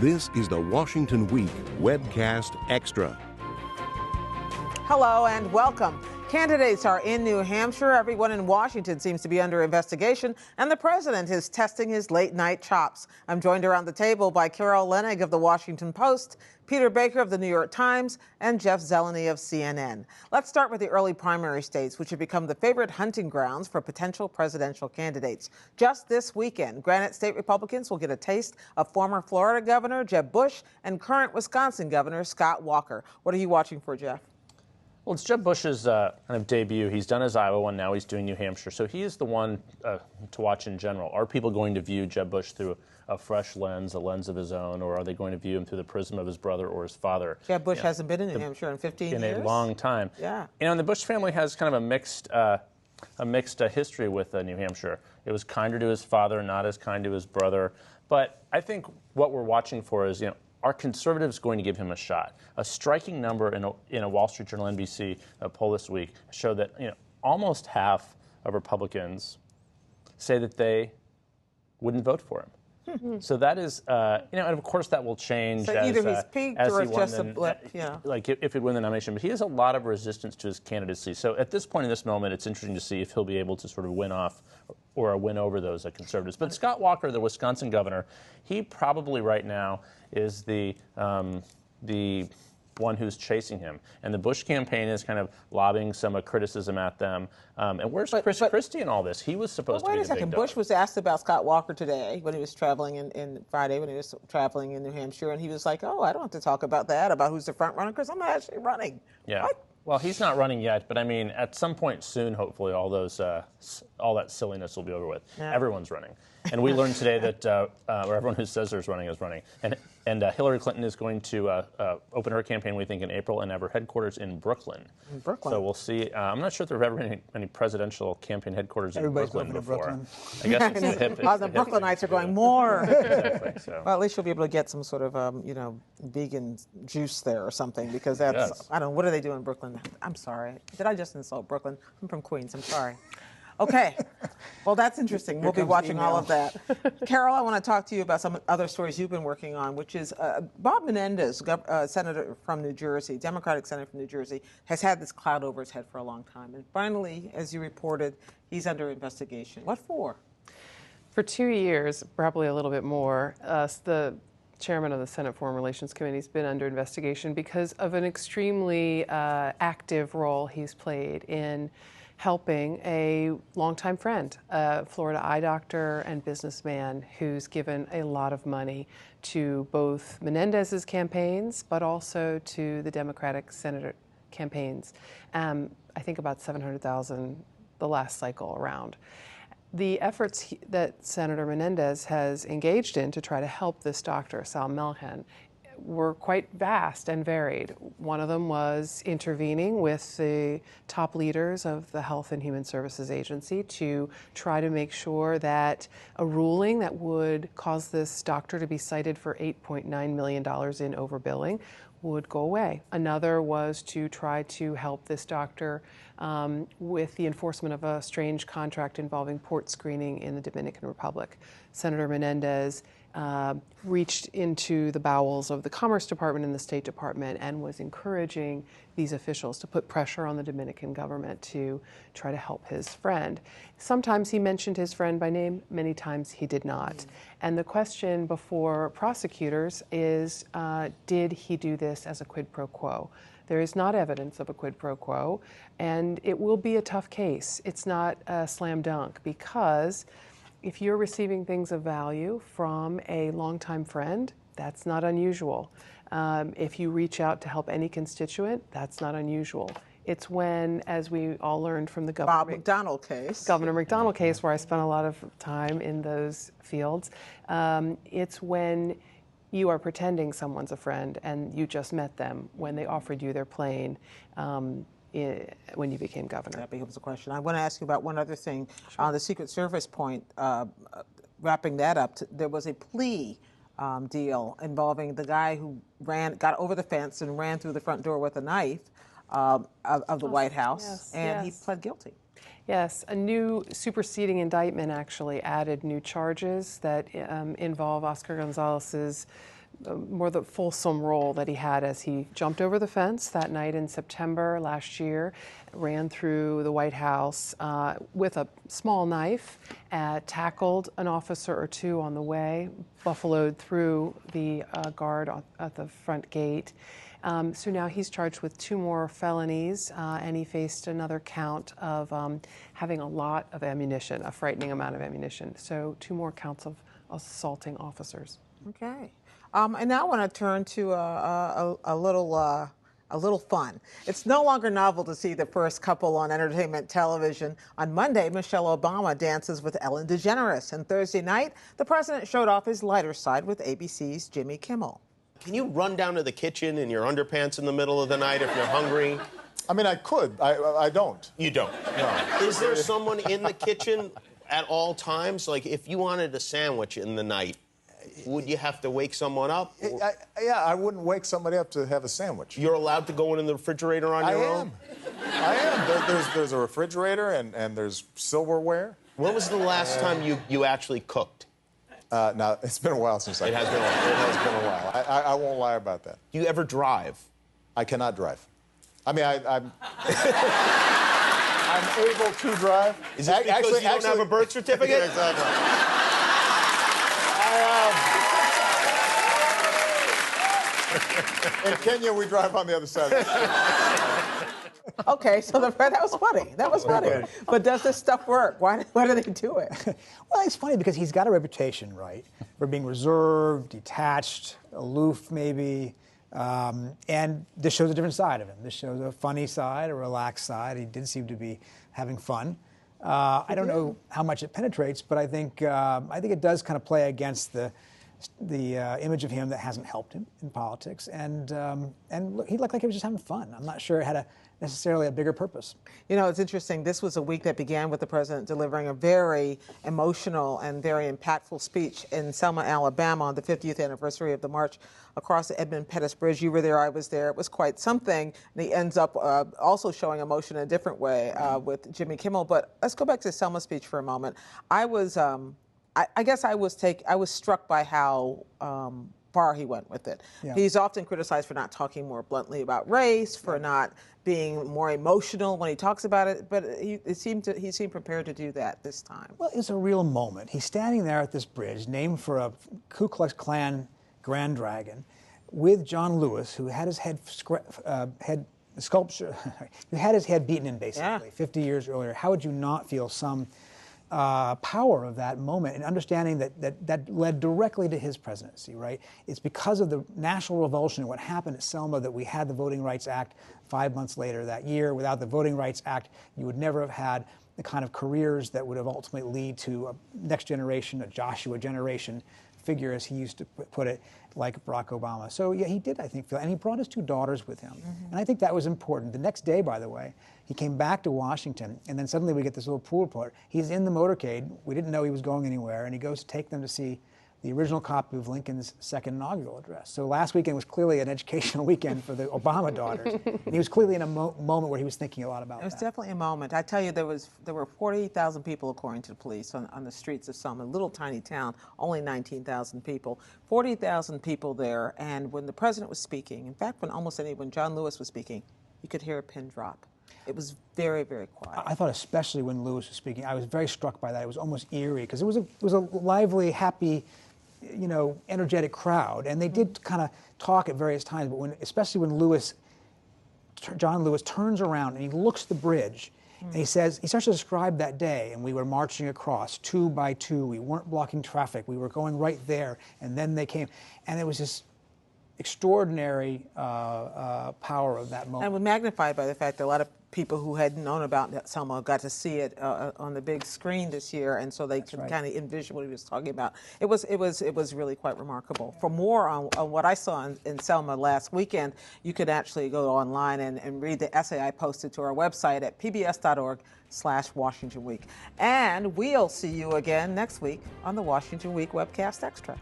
This is the Washington Week Webcast Extra. Hello and welcome. Candidates are in New Hampshire. Everyone in Washington seems to be under investigation, and the president is testing his late-night chops. I'm joined around the table by Leonnig of the Washington Post, Peter Baker of the New York Times, and Jeff Zeleny of CNN. Let's start with the early primary states, which have become the favorite hunting grounds for potential presidential candidates. Just this weekend, Granite State Republicans will get a taste of former Florida Governor Jeb Bush and current Wisconsin Governor Scott Walker. What are you watching for, Jeff? Well, it's Jeb Bush's kind of debut. He's done his Iowa one, now he's doing New Hampshire. So he is the one to watch in general. Are people going to view Jeb Bush through a fresh lens, a lens of his own, or are they going to view him through the prism of his brother or his father? Jeb Bush hasn't been in New Hampshire in 15 years. In a long time. Yeah. And the Bush family has kind of a mixed history with New Hampshire. It was kinder to his father, not as kind to his brother. But I think what we're watching for is, are conservatives going to give him a shot? A striking number in a Wall Street Journal NBC poll this week showed that almost half of Republicans say that they wouldn't vote for him. So that is, and of course that will change. So either he's peaked or it's just a blip. Like if he'd win the nomination, but he has a lot of resistance to his candidacy. So at this point in this moment, it's interesting to see if he'll be able to sort of win off or win over those conservatives. But Scott Walker, the Wisconsin governor, he probably right now is the one who's chasing him. And the Bush campaign is kind of lobbing some criticism at them. And where's Chris Christie in all this? He was supposed to be the big dog. Wait a second. Bush was asked about Scott Walker today when he was traveling in Friday, when he was traveling in New Hampshire, and he was like, oh, I don't have to talk about that, about who's the front runner, because I'm not actually running. Yeah. What? Well, he's not running yet, but I mean, at some point soon, hopefully, all that silliness will be over with. Yeah. Everyone's running. And we learned today that or everyone who says there's running is running. And Hillary Clinton is going to open her campaign, we think, in April and have her headquarters in Brooklyn. In Brooklyn. So we'll see. I'm not sure if there have ever been any presidential campaign headquarters in Brooklyn before. Brooklyn. I guess it's the hip. The Brooklynites are going more. Exactly, so. Well, at least you'll be able to get some sort of, vegan juice there or something, because that's, yes. I don't know, what do they do in Brooklyn? I'm sorry. Did I just insult Brooklyn? I'm from Queens. I'm sorry. Okay. Well, that's interesting. We'll be watching all of that. Carol, I want to talk to you about some other stories you've been working on, which is Bob Menendez, senator from New Jersey, Democratic senator from New Jersey, has had this cloud over his head for a long time. And finally, as you reported, he's under investigation. What for? For 2 years, probably a little bit more. The chairman of the Senate Foreign Relations Committee has been under investigation because of an extremely active role he's played in helping a longtime friend, a Florida eye doctor and businessman who's given a lot of money to both Menendez's campaigns, but also to the Democratic senator campaigns. I think about $700,000 the last cycle around. The efforts that Senator Menendez has engaged in to try to help this doctor, Sal Melhan, were quite vast and varied. One of them was intervening with the top leaders of the Health and Human Services Agency to try to make sure that a ruling that would cause this doctor to be cited for $8.9 million in overbilling would go away. Another was to try to help this doctor with the enforcement of a strange contract involving port screening in the Dominican Republic. Senator Menendez reached into the bowels of the Commerce Department and the State Department and was encouraging these officials to put pressure on the Dominican government to try to help his friend. Sometimes he mentioned his friend by name, many times he did not. And the question before prosecutors is, did he do this as a quid pro quo? There is not evidence of a quid pro quo, and it will be a tough case. It's not a slam dunk, because if you're receiving things of value from a longtime friend, that's not unusual. If you reach out to help any constituent, that's not unusual. It's when, as we all learned from the Governor McDonald case, where I spent a lot of time in those fields, it's when you are pretending someone's a friend and you just met them when they offered you their plane when you became governor. That becomes a question. I want to ask you about one other thing. Sure. On the Secret Service point, wrapping that up, there was a plea deal involving the guy who got over the fence and ran through the front door with a knife of the White House, and he pled guilty. Yes, a new superseding indictment actually added new charges that involve Oscar Gonzalez's more the fulsome role that he had as he jumped over the fence that night in September last year, ran through the White House with a small knife, tackled an officer or two on the way, buffaloed through the guard at the front gate. So now he's charged with 2 more felonies, and he faced another count of having a lot of ammunition, a frightening amount of ammunition. So 2 more counts of assaulting officers. Okay. And now I want to turn to a little fun. It's no longer novel to see the first couple on entertainment television. On Monday, Michelle Obama dances with Ellen DeGeneres, and Thursday night, the president showed off his lighter side with ABC's Jimmy Kimmel. Can you run down to the kitchen in your underpants in the middle of the night if you're hungry? I mean, I could. I don't. You don't? No. Is there someone in the kitchen at all times? Like, if you wanted a sandwich in the night, would you have to wake someone up? Yeah, I wouldn't wake somebody up to have a sandwich. You're allowed to go in the refrigerator on your own? I am. There's a refrigerator and there's silverware. When was the last time you actually cooked? Now, it's been a while since I... It has been a while. It has been a while. I won't lie about that. Do you ever drive? I cannot drive. I mean, I'm able to drive. Is it because you don't have a birth certificate? Yeah, exactly. In Kenya, we drive on the other side of the street. Okay, so that was funny. That was funny. But does this stuff work? Why do they do it? Well, it's funny because he's got a reputation, right, for being reserved, detached, aloof maybe, and this shows a different side of him. This shows a funny side, a relaxed side. He did seem to be having fun. I don't know how much it penetrates, but I think it does kind of play against the image of him that hasn't helped him in politics, and look, he looked like he was just having fun. I'm not sure it had necessarily a bigger purpose. You know, it's interesting. This was a week that began with the president delivering a very emotional and very impactful speech in Selma, Alabama, on the 50th anniversary of the march across the Edmund Pettus Bridge. You were there, I was there. It was quite something. And he ends up also showing emotion in a different way with Jimmy Kimmel. But let's go back to Selma's speech for a moment. I was struck by how far he went with it. Yeah. He's often criticized for not talking more bluntly about race, for not being more emotional when he talks about it, but he seemed prepared to do that this time. Well, it's a real moment. He's standing there at this bridge, named for a Ku Klux Klan Grand Dragon, with John Lewis, who had his head beaten in, basically, 50 years earlier. How would you not feel some power of that moment, and understanding that led directly to his presidency, right? It's because of the national revulsion and what happened at Selma that we had the Voting Rights Act 5 months later that year. Without the Voting Rights Act, you would never have had the kind of careers that would have ultimately lead to a next generation, a Joshua generation figure, as he used to put it, like Barack Obama. So yeah, he did, I think, feel, and he brought his 2 daughters with him. Mm-hmm. And I think that was important. The next day, by the way, he came back to Washington, and then suddenly we get this little pool report. He's in the motorcade. We didn't know he was going anywhere, and he goes to take them to see the original copy of Lincoln's second inaugural address. So last weekend was clearly an educational weekend for the Obama daughters. And he was clearly in a moment where he was thinking a lot about that. It was definitely a moment. I tell you, there were 40,000 people, according to the police, on the streets of Selma, a little tiny town, only 19,000 people. 40,000 people there, and when the president was speaking, in fact, when John Lewis was speaking, you could hear a pin drop. It was very, very quiet. I thought, especially when Lewis was speaking, I was very struck by that. It was almost eerie because it was a lively, happy, energetic crowd, and they did kind of talk at various times. But especially when John Lewis turns around and he looks at the bridge, and he starts to describe that day, and we were marching across 2 by 2. We weren't blocking traffic. We were going right there, and then they came, and it was this extraordinary power of that moment. And was magnified by the fact that a lot of people who hadn't known about Selma got to see it on the big screen this year, and so they could kind of envision what he was talking about. It was really quite remarkable. For more on what I saw in Selma last weekend, you could actually go online and read the essay I posted to our website at pbs.org/Washington Week. And we'll see you again next week on the Washington Week Webcast Extra.